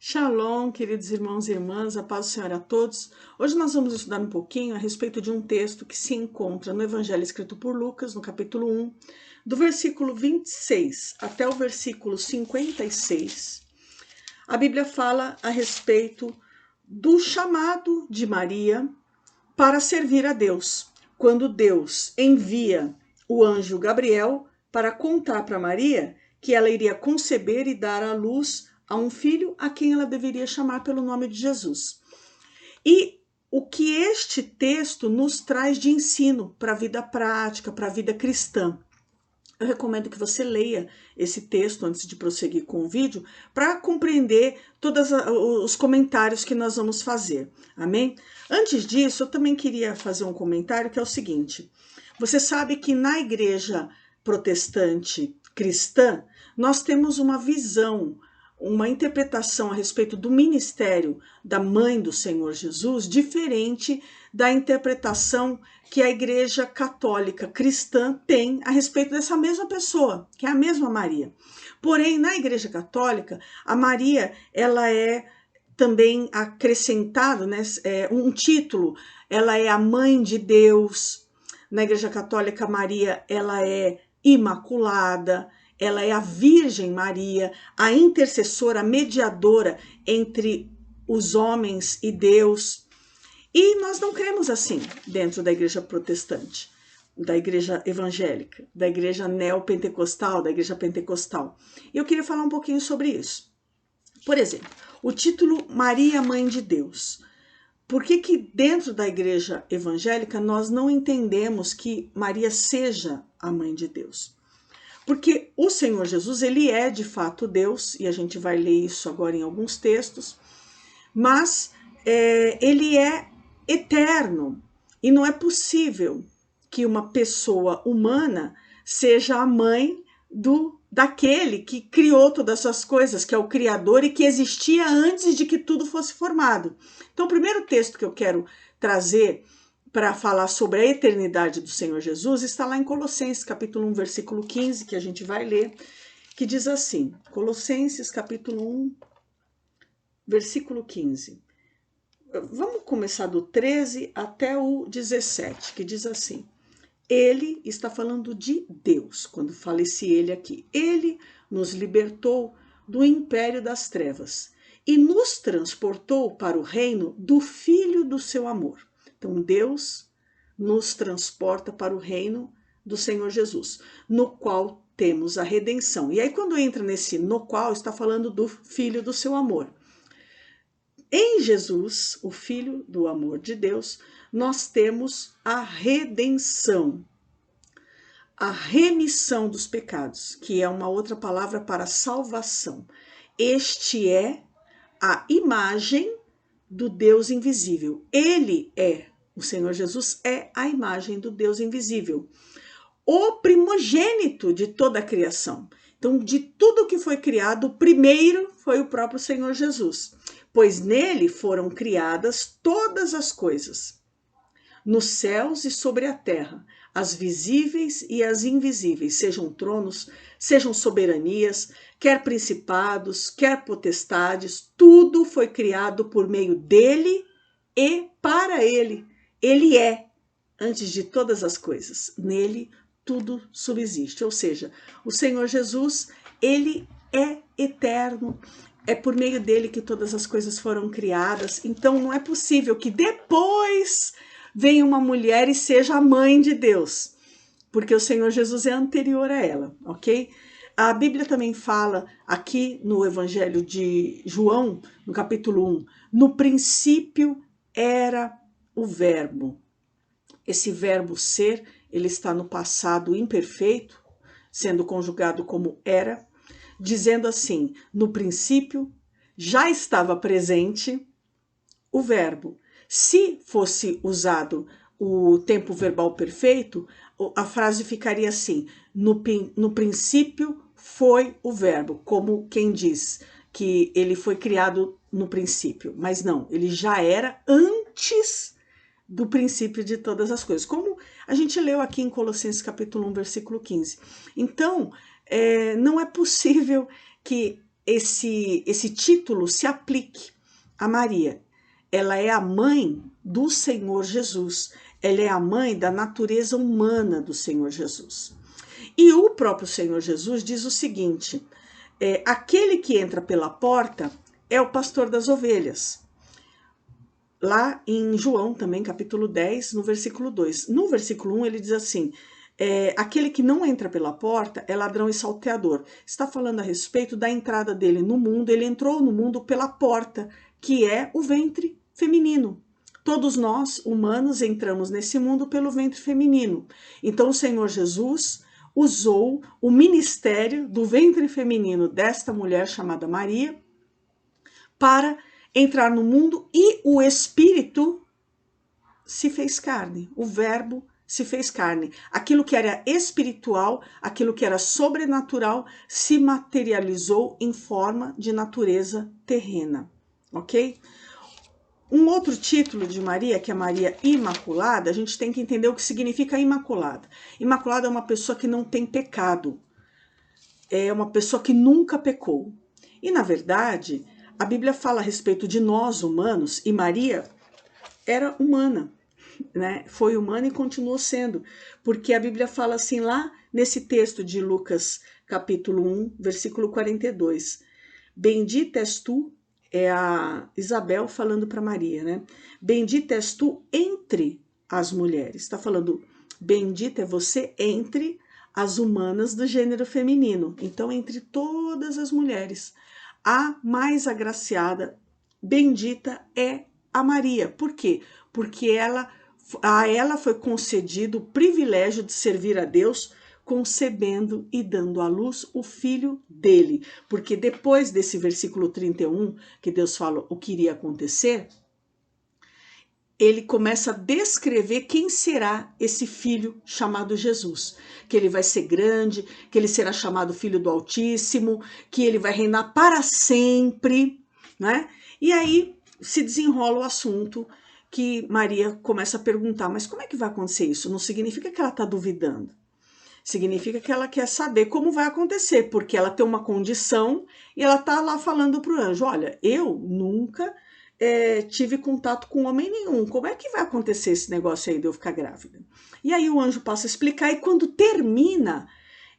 Shalom, queridos irmãos e irmãs, a paz do Senhor a todos. Hoje nós vamos estudar um pouquinho a respeito de um texto que se encontra no Evangelho escrito por Lucas, no capítulo 1, do versículo 26 até o versículo 56. A Bíblia fala a respeito do chamado de Maria para servir a Deus, quando Deus envia o anjo Gabriel para contar para Maria que ela iria conceber e dar à luz a um filho a quem ela deveria chamar pelo nome de Jesus. E o que este texto nos traz de ensino para a vida prática, para a vida cristã. Eu recomendo que você leia esse texto antes de prosseguir com o vídeo, para compreender todos os comentários que nós vamos fazer. Amém? Antes disso, eu também queria fazer um comentário que é o seguinte. Você sabe que na igreja protestante cristã, nós temos uma visão, uma interpretação a respeito do ministério da mãe do Senhor Jesus, diferente da interpretação que a igreja católica cristã tem a respeito dessa mesma pessoa, que é a mesma Maria. Porém, na igreja católica, a Maria, ela é também acrescentada, né, um título, ela é a mãe de Deus. Na igreja católica, Maria, ela é imaculada, ela é a Virgem Maria, a intercessora, a mediadora entre os homens e Deus. E nós não cremos assim dentro da igreja protestante, da igreja evangélica, da igreja neopentecostal, da igreja pentecostal. E eu queria falar um pouquinho sobre isso. Por exemplo, o título Maria, Mãe de Deus. Por que dentro da igreja evangélica nós não entendemos que Maria seja a mãe de Deus? Porque o Senhor Jesus, ele é de fato Deus, e a gente vai ler isso agora em alguns textos, mas ele é eterno, e não é possível que uma pessoa humana seja a mãe daquele que criou todas as coisas, que é o Criador e que existia antes de que tudo fosse formado. Então, o primeiro texto que eu quero trazer para falar sobre a eternidade do Senhor Jesus está lá em Colossenses, capítulo 1, versículo 15, que a gente vai ler, que diz assim, Colossenses, capítulo 1, versículo 15. Vamos começar do 13 até o 17, que diz assim, ele está falando de Deus, quando fala esse ele aqui. Ele nos libertou do império das trevas e nos transportou para o reino do Filho do seu amor. Então, Deus nos transporta para o reino do Senhor Jesus, no qual temos a redenção. E aí, quando entra nesse no qual, está falando do Filho do seu amor. Em Jesus, o Filho do amor de Deus, nós temos a redenção, a remissão dos pecados, que é uma outra palavra para salvação. Este é a imagem do Deus invisível. Ele é, o Senhor Jesus é a imagem do Deus invisível, o primogênito de toda a criação. Então, de tudo que foi criado, o primeiro foi o próprio Senhor Jesus, pois nele foram criadas todas as coisas, nos céus e sobre a terra, as visíveis e as invisíveis, sejam tronos, sejam soberanias, quer principados, quer potestades, tudo foi criado por meio dele e para ele. Ele é, antes de todas as coisas, nele tudo subsiste. Ou seja, o Senhor Jesus, ele é eterno, é por meio dele que todas as coisas foram criadas, então não é possível que depois venha uma mulher e seja a mãe de Deus, porque o Senhor Jesus é anterior a ela, ok? A Bíblia também fala aqui no Evangelho de João, no capítulo 1, no princípio era o verbo. Esse verbo ser, ele está no passado imperfeito, sendo conjugado como era, dizendo assim, no princípio já estava presente o verbo. Se fosse usado o tempo verbal perfeito, a frase ficaria assim, no princípio foi o verbo, como quem diz que ele foi criado no princípio, mas não, ele já era antes do princípio de todas as coisas, como a gente leu aqui em Colossenses capítulo 1, versículo 15. Então, não é possível que esse título se aplique a Maria. Ela é a mãe do Senhor Jesus. Ela é a mãe da natureza humana do Senhor Jesus. E o próprio Senhor Jesus diz o seguinte, aquele que entra pela porta é o pastor das ovelhas. Lá em João também, capítulo 10, no versículo 2. No versículo 1 ele diz assim, aquele que não entra pela porta é ladrão e salteador. Está falando a respeito da entrada dele no mundo. Ele entrou no mundo pela porta, que é o ventre feminino. Todos nós, humanos, entramos nesse mundo pelo ventre feminino. Então o Senhor Jesus usou o ministério do ventre feminino desta mulher chamada Maria para entrar no mundo, e o Espírito se fez carne, o Verbo se fez carne. Aquilo que era espiritual, aquilo que era sobrenatural, se materializou em forma de natureza terrena, ok? Um outro título de Maria, que é Maria Imaculada, a gente tem que entender o que significa Imaculada. Imaculada é uma pessoa que não tem pecado, é uma pessoa que nunca pecou. E, na verdade, a Bíblia fala a respeito de nós humanos, e Maria era humana, né? Foi humana e continuou sendo, porque a Bíblia fala assim lá nesse texto de Lucas, capítulo 1, versículo 42. Bendita és tu, é a Isabel falando para Maria, né? Bendita és tu entre as mulheres. Está falando, bendita é você entre as humanas do gênero feminino. Então, entre todas as mulheres, a mais agraciada, bendita é a Maria. Por quê? Porque a ela foi concedido o privilégio de servir a Deus, concebendo e dando à luz o filho dele. Porque depois desse versículo 31, que Deus fala o que iria acontecer, ele começa a descrever quem será esse filho chamado Jesus. Que ele vai ser grande, que ele será chamado Filho do Altíssimo, que ele vai reinar para sempre, né? E aí se desenrola o assunto que Maria começa a perguntar, mas como é que vai acontecer isso? Não significa que ela está duvidando. Significa que ela quer saber como vai acontecer, porque ela tem uma condição e ela está lá falando para o anjo, olha, eu nunca tive contato com homem nenhum, como é que vai acontecer esse negócio aí de eu ficar grávida? E aí o anjo passa a explicar, e quando termina,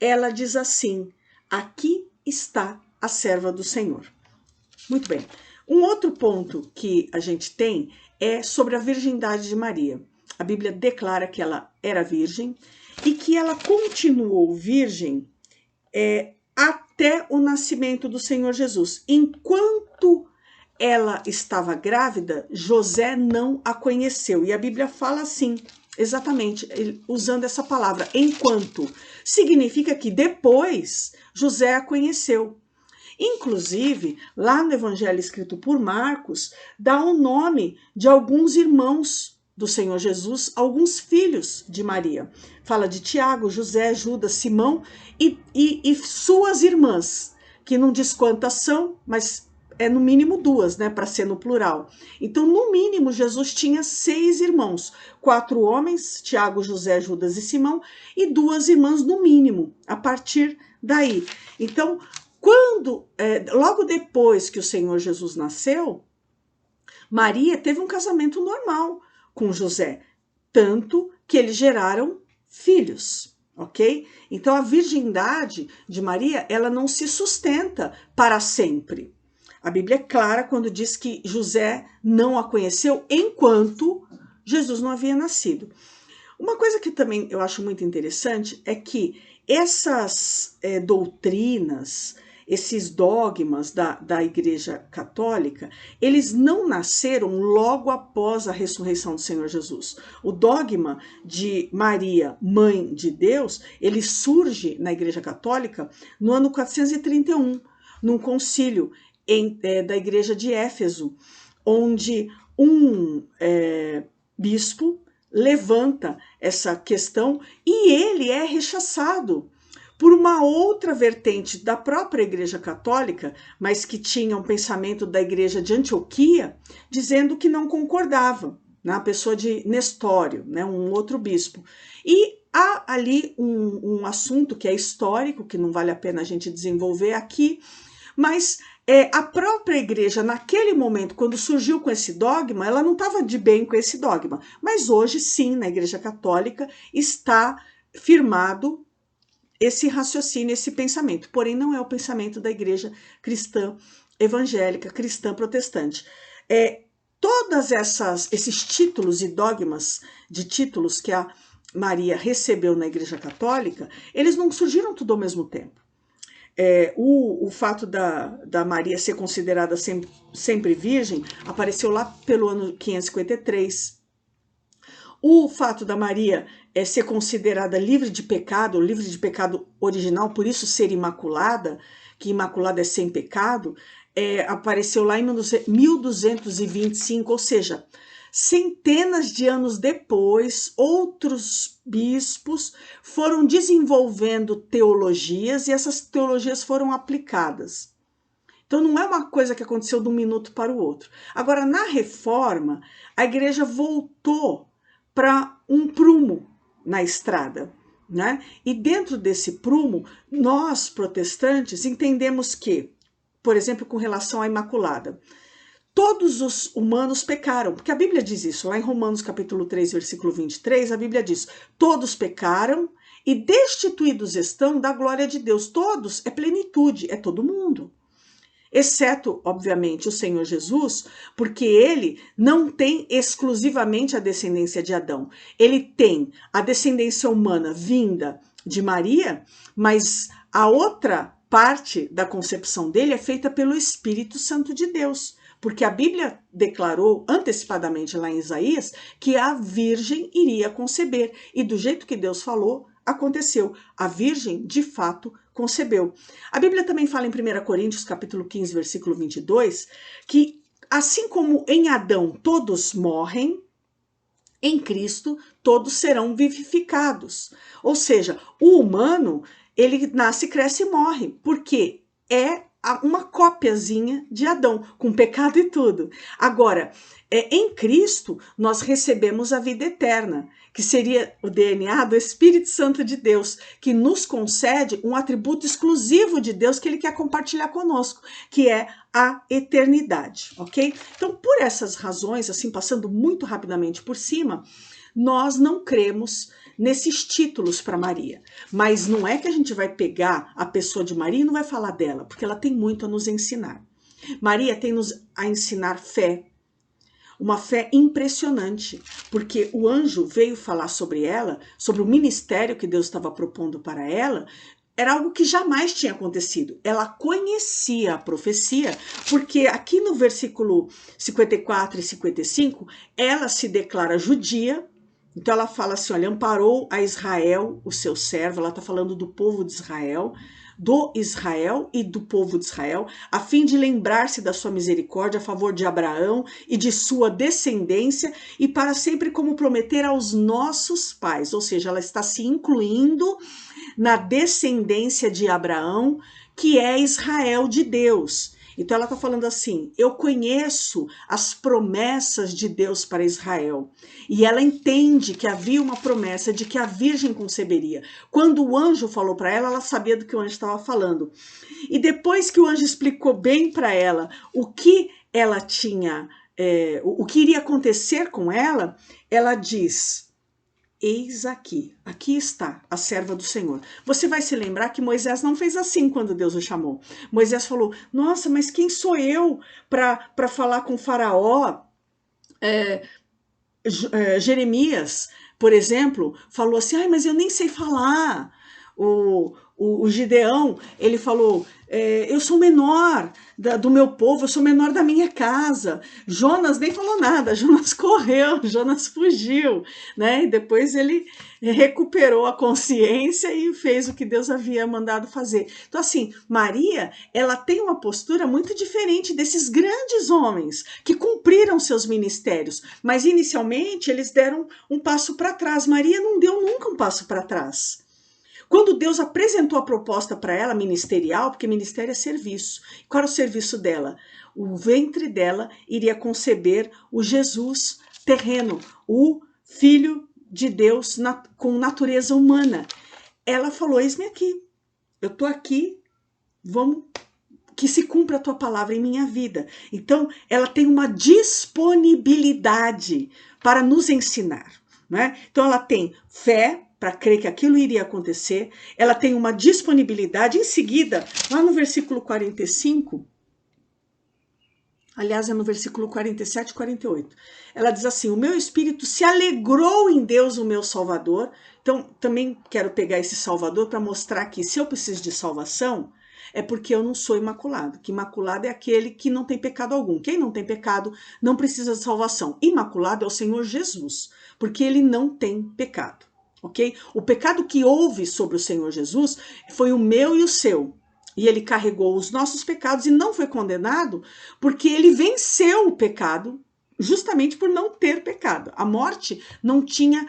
ela diz assim, aqui está a serva do Senhor. Muito bem. Um outro ponto que a gente tem é sobre a virgindade de Maria. A Bíblia declara que ela era virgem e que ela continuou virgem até o nascimento do Senhor Jesus. Enquanto ela estava grávida, José não a conheceu. E a Bíblia fala assim, exatamente, usando essa palavra, enquanto. Significa que depois José a conheceu. Inclusive, lá no Evangelho escrito por Marcos, dá o nome de alguns irmãos do Senhor Jesus, alguns filhos de Maria. Fala de Tiago, José, Judas, Simão e suas irmãs, que não diz quantas são, mas é no mínimo duas, né, para ser no plural. Então, no mínimo, Jesus tinha 6 irmãos, 4 homens, Tiago, José, Judas e Simão, e 2 irmãs no mínimo, a partir daí. Então, logo depois que o Senhor Jesus nasceu, Maria teve um casamento normal com José, tanto que eles geraram filhos, ok? Então a virgindade de Maria, ela não se sustenta para sempre. A Bíblia é clara quando diz que José não a conheceu enquanto Jesus não havia nascido. Uma coisa que também eu acho muito interessante é que essas doutrinas, esses dogmas da Igreja Católica, eles não nasceram logo após a ressurreição do Senhor Jesus. O dogma de Maria, mãe de Deus, ele surge na Igreja Católica no ano 431, num concílio da Igreja de Éfeso, onde um bispo levanta essa questão e ele é rechaçado por uma outra vertente da própria Igreja Católica, mas que tinha um pensamento da Igreja de Antioquia, dizendo que não concordava, né? A pessoa de Nestório, né? Um outro bispo. E há ali um assunto que é histórico, que não vale a pena a gente desenvolver aqui, Mas a própria igreja, naquele momento, quando surgiu com esse dogma, ela não estava de bem com esse dogma. Mas hoje, sim, na Igreja Católica, está firmado esse raciocínio, esse pensamento. Porém, não é o pensamento da igreja cristã evangélica, cristã protestante. Todas esses títulos e dogmas de títulos que a Maria recebeu na Igreja Católica, eles não surgiram tudo ao mesmo tempo. O fato da Maria ser considerada sempre virgem apareceu lá pelo ano 553. O fato da Maria ser considerada livre de pecado original, por isso ser imaculada, que imaculada é sem pecado, apareceu lá em 1225, ou seja, centenas de anos depois, outros bispos foram desenvolvendo teologias e essas teologias foram aplicadas. Então não é uma coisa que aconteceu de um minuto para o outro. Agora, na Reforma, a igreja voltou para um prumo na estrada, né? E dentro desse prumo, nós protestantes entendemos que, por exemplo, com relação à Imaculada, todos os humanos pecaram, porque a Bíblia diz isso, lá em Romanos capítulo 3, versículo 23, a Bíblia diz, todos pecaram e destituídos estão da glória de Deus. Todos é plenitude, é todo mundo. Exceto, obviamente, o Senhor Jesus, porque ele não tem exclusivamente a descendência de Adão. Ele tem a descendência humana vinda de Maria, mas a outra parte da concepção dele é feita pelo Espírito Santo de Deus. Porque a Bíblia declarou antecipadamente lá em Isaías que a virgem iria conceber. E do jeito que Deus falou, aconteceu. A virgem, de fato, concebeu. A Bíblia também fala em 1 Coríntios, capítulo 15, versículo 22, que assim como em Adão todos morrem, em Cristo todos serão vivificados. Ou seja, o humano, ele nasce, cresce e morre, porque é uma cópiazinha de Adão, com pecado e tudo. Agora, em Cristo, nós recebemos a vida eterna, que seria o DNA do Espírito Santo de Deus, que nos concede um atributo exclusivo de Deus que ele quer compartilhar conosco, que é a eternidade, ok? Então, por essas razões, assim, passando muito rapidamente por cima, nós não cremos nesses títulos para Maria. Mas não é que a gente vai pegar a pessoa de Maria e não vai falar dela, porque ela tem muito a nos ensinar. Maria tem a ensinar fé, uma fé impressionante, porque o anjo veio falar sobre ela, sobre o ministério que Deus estava propondo para ela, era algo que jamais tinha acontecido. Ela conhecia a profecia, porque aqui no versículo 54 e 55, ela se declara judia. Então ela fala assim, olha, amparou a Israel, o seu servo, ela está falando do povo de Israel, do Israel e do povo de Israel, a fim de lembrar-se da sua misericórdia a favor de Abraão e de sua descendência, e para sempre como prometer aos nossos pais. Ou seja, ela está se incluindo na descendência de Abraão, que é Israel de Deus. Então ela está falando assim, eu conheço as promessas de Deus para Israel. E ela entende que havia uma promessa de que a virgem conceberia. Quando o anjo falou para ela, ela sabia do que o anjo estava falando. E depois que o anjo explicou bem para ela o que ela tinha, o que iria acontecer com ela, ela diz, eis aqui está a serva do Senhor. Você vai se lembrar que Moisés não fez assim quando Deus o chamou. Moisés falou, nossa, mas quem sou eu para falar com Faraó? Jeremias, por exemplo, falou assim, ai, mas eu nem sei falar. O Gideão, ele falou, eu sou menor do meu povo, eu sou menor da minha casa. Jonas nem falou nada, Jonas correu, Jonas fugiu, né? E depois ele recuperou a consciência e fez o que Deus havia mandado fazer. Então, assim, Maria, ela tem uma postura muito diferente desses grandes homens que cumpriram seus ministérios, mas inicialmente eles deram um passo para trás. Maria não deu nunca um passo para trás. Quando Deus apresentou a proposta para ela, ministerial, porque ministério é serviço. Qual era o serviço dela? O ventre dela iria conceber o Jesus terreno, o Filho de Deus com natureza humana. Ela falou, eis-me aqui, eu estou aqui, vamos que se cumpra a tua palavra em minha vida. Então, ela tem uma disponibilidade para nos ensinar, né? Então, ela tem fé para crer que aquilo iria acontecer, ela tem uma disponibilidade. Em seguida, lá no versículo 45, aliás, é no versículo 47 e 48, ela diz assim: o meu espírito se alegrou em Deus, o meu Salvador. Então, também quero pegar esse Salvador para mostrar que se eu preciso de salvação, é porque eu não sou imaculado, que imaculado é aquele que não tem pecado algum. Quem não tem pecado não precisa de salvação. Imaculado é o Senhor Jesus, porque ele não tem pecado, ok? O pecado que houve sobre o Senhor Jesus foi o meu e o seu. E ele carregou os nossos pecados e não foi condenado, porque ele venceu o pecado, justamente por não ter pecado. A morte não tinha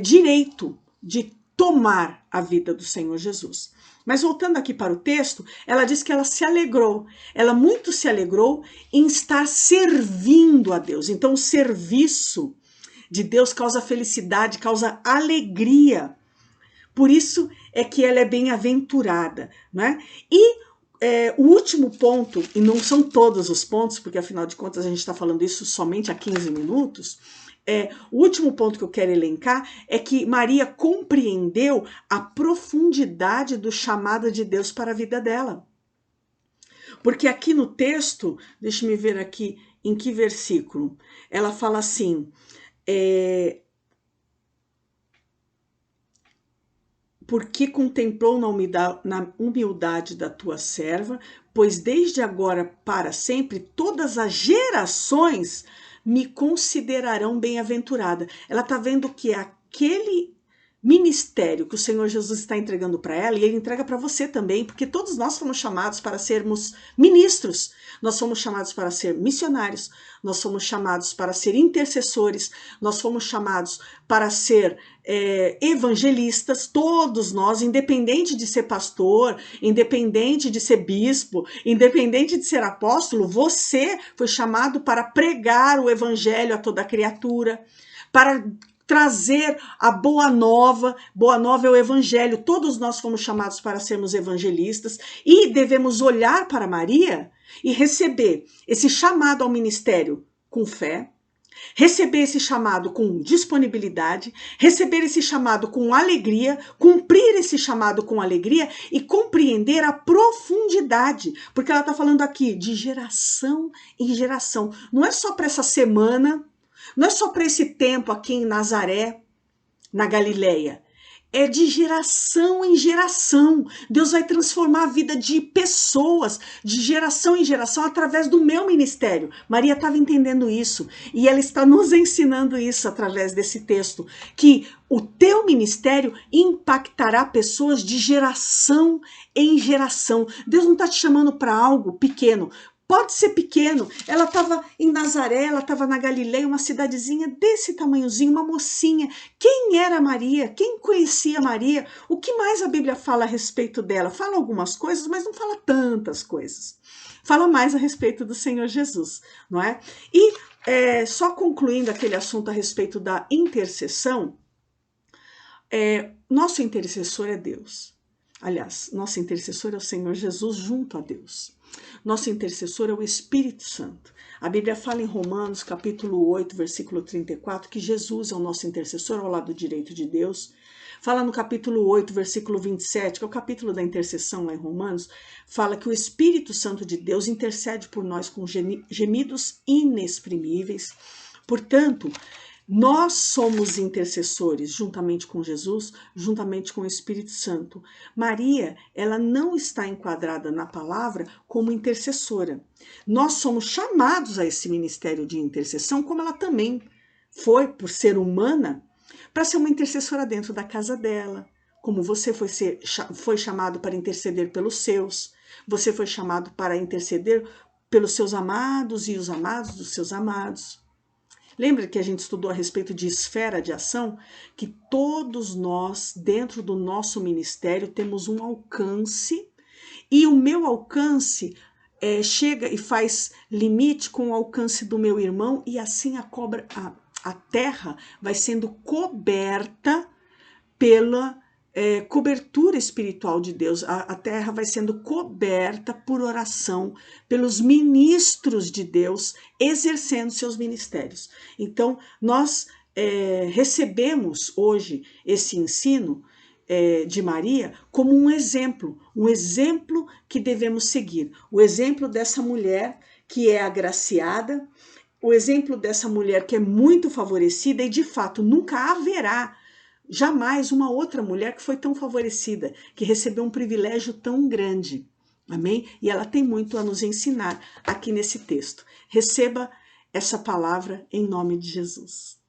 direito de tomar a vida do Senhor Jesus. Mas voltando aqui para o texto, ela diz que ela se alegrou. Ela muito se alegrou em estar servindo a Deus. Então, o serviço de Deus causa felicidade, causa alegria. Por isso é que ela é bem-aventurada, né? E o último ponto, e não são todos os pontos, porque afinal de contas a gente está falando isso somente há 15 minutos, o último ponto que eu quero elencar é que Maria compreendeu a profundidade do chamado de Deus para a vida dela. Porque aqui no texto, deixa-me ver aqui em que versículo, ela fala assim, porque contemplou na humildade da tua serva, pois desde agora para sempre todas as gerações me considerarão bem-aventurada. Ela está vendo que aquele ministério que o Senhor Jesus está entregando para ela, e ele entrega para você também, porque todos nós fomos chamados para sermos ministros, nós fomos chamados para ser missionários, nós fomos chamados para ser intercessores, nós fomos chamados para ser evangelistas, todos nós, independente de ser pastor, independente de ser bispo, independente de ser apóstolo, você foi chamado para pregar o evangelho a toda criatura, para trazer a boa nova é o evangelho. Todos nós fomos chamados para sermos evangelistas e devemos olhar para Maria e receber esse chamado ao ministério com fé, receber esse chamado com disponibilidade, receber esse chamado com alegria, cumprir esse chamado com alegria e compreender a profundidade, porque ela está falando aqui de geração em geração. Não é só para essa semana, não é só para esse tempo aqui em Nazaré, na Galileia. É de geração em geração. Deus vai transformar a vida de pessoas, de geração em geração, através do meu ministério. Maria estava entendendo isso. E ela está nos ensinando isso através desse texto. Que o teu ministério impactará pessoas de geração em geração. Deus não está te chamando para algo pequeno. Pode ser pequeno. Ela estava em Nazaré, ela estava na Galileia, uma cidadezinha desse tamanhozinho, uma mocinha. Quem era Maria? Quem conhecia Maria? O que mais a Bíblia fala a respeito dela? Fala algumas coisas, mas não fala tantas coisas. Fala mais a respeito do Senhor Jesus, não é? E só concluindo aquele assunto a respeito da intercessão, nosso intercessor é Deus. Aliás, nosso intercessor é o Senhor Jesus junto a Deus. Nosso intercessor é o Espírito Santo. A Bíblia fala em Romanos, capítulo 8, versículo 34, que Jesus é o nosso intercessor ao lado direito de Deus. Fala no capítulo 8, versículo 27, que é o capítulo da intercessão lá em Romanos, fala que o Espírito Santo de Deus intercede por nós com gemidos inexprimíveis. Portanto, nós somos intercessores juntamente com Jesus, juntamente com o Espírito Santo. Maria, ela não está enquadrada na palavra como intercessora. Nós somos chamados a esse ministério de intercessão, como ela também foi, por ser humana, para ser uma intercessora dentro da casa dela. Como você foi chamado para interceder pelos seus, você foi chamado para interceder pelos seus amados e os amados dos seus amados. Lembra que a gente estudou a respeito de esfera de ação? Que todos nós, dentro do nosso ministério, temos um alcance, e o meu alcance chega e faz limite com o alcance do meu irmão, e assim a terra vai sendo coberta cobertura espiritual de Deus. A terra vai sendo coberta por oração, pelos ministros de Deus exercendo seus ministérios. Então, nós recebemos hoje esse ensino de Maria como um exemplo que devemos seguir. O exemplo dessa mulher que é agraciada, o exemplo dessa mulher que é muito favorecida, e de fato nunca haverá jamais uma outra mulher que foi tão favorecida, que recebeu um privilégio tão grande. Amém? E ela tem muito a nos ensinar aqui nesse texto. Receba essa palavra em nome de Jesus.